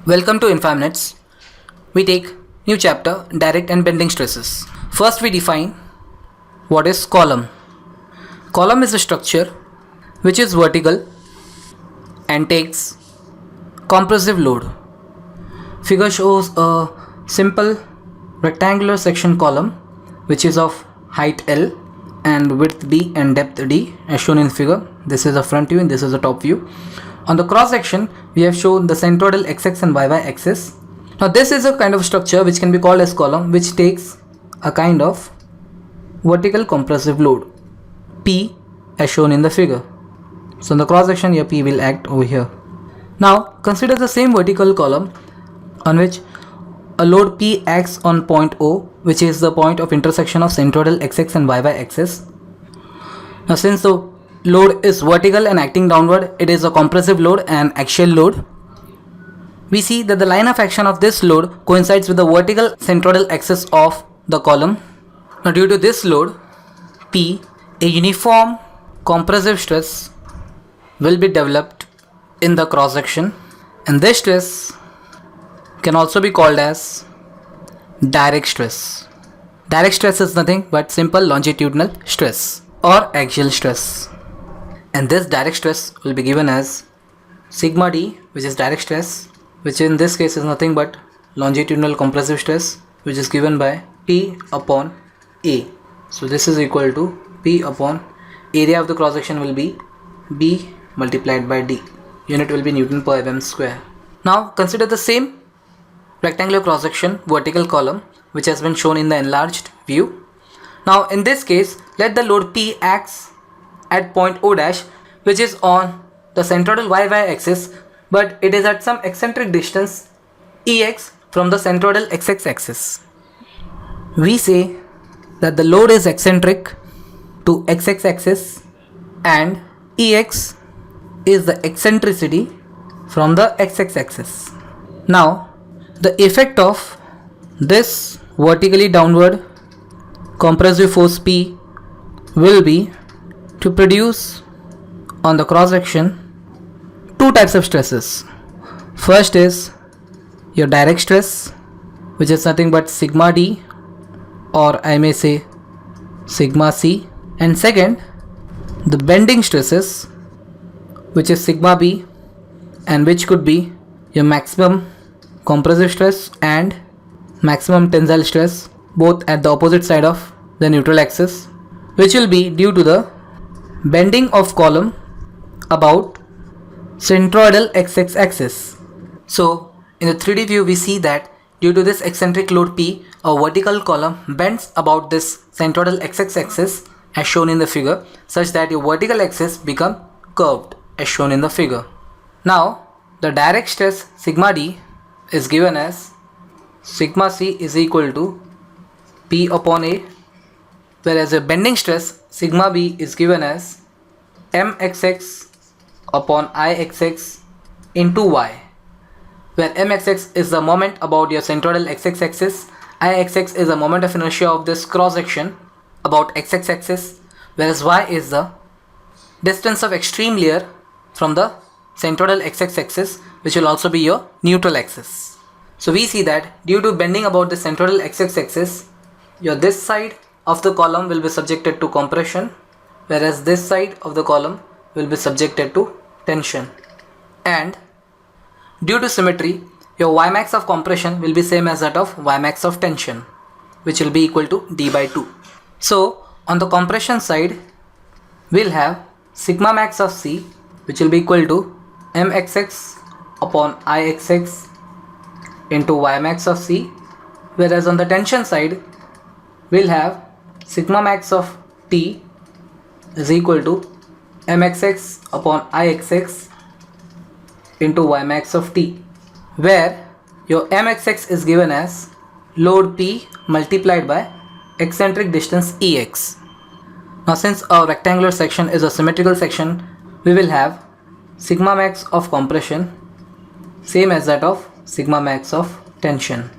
Welcome to InfoMinutes. We take new chapter, direct and bending stresses. First we define what is column. Column is a structure which is vertical and takes compressive load. Figure shows a simple rectangular section column which is of height L and width D and depth D as shown in figure. This is a front view and this is a top view. On the cross section, we have shown the centroidal XX and YY axis. Now this is a kind of structure which can be called as column, which takes a kind of vertical compressive load P as shown in the figure. So in the cross section here P will act over here. Now consider the same vertical column on which a load P acts on point O, which is the point of intersection of centroidal XX and YY axis. Now since the load is vertical and acting downward, it is a compressive load and axial load. We see that the line of action of this load coincides with the vertical centroidal axis of the column. Now due to this load P, a uniform compressive stress will be developed in the cross section, and this stress can also be called as direct stress. Direct stress is nothing but simple longitudinal stress or axial stress. And this direct stress will be given as sigma d, which is direct stress, which in this case is nothing but longitudinal compressive stress, which is given by P upon A. So this is equal to P upon area of the cross section will be B multiplied by D. Unit will be Newton per mm square. Now consider the same rectangular cross section vertical column which has been shown in the enlarged view. Now in this case, let the load P acts at point O dash, which is on the centroidal YY axis, but it is at some eccentric distance EX from the centroidal XX axis. We say that the load is eccentric to XX axis and EX is the eccentricity from the XX axis. Now the effect of this vertically downward compressive force P will be to produce on the cross section two types of stresses. First is your direct stress, which is nothing but sigma d, or I may say sigma c, and second the bending stresses, which is sigma b, and which could be your maximum compressive stress and maximum tensile stress, both at the opposite side of the neutral axis, which will be due to the bending of column about centroidal XX axis. So in the 3D view we see that due to this eccentric load P, a vertical column bends about this centroidal XX axis as shown in the figure, such that your vertical axis become curved as shown in the figure. Now the direct stress sigma d is given as sigma c is equal to P upon A, whereas a bending stress sigma b is given as mxx upon ixx into y, where mxx is the moment about your centroidal xx axis, ixx is the moment of inertia of this cross section about xx axis, whereas y is the distance of extreme layer from the centroidal xx axis, which will also be your neutral axis. So we see that due to bending about the centroidal xx axis, your this side of the column will be subjected to compression, whereas this side of the column will be subjected to tension. And due to symmetry, your Ymax of compression will be same as that of Ymax of tension, which will be equal to d by 2. So on the compression side, we'll have sigma max of C, which will be equal to mxx upon ixx into Ymax of C, whereas on the tension side, we'll have sigma max of T is equal to mxx upon ixx into Ymax of T, where your mxx is given as load P multiplied by eccentric distance Ex. Now since our rectangular section is a symmetrical section, we will have sigma max of compression same as that of sigma max of tension.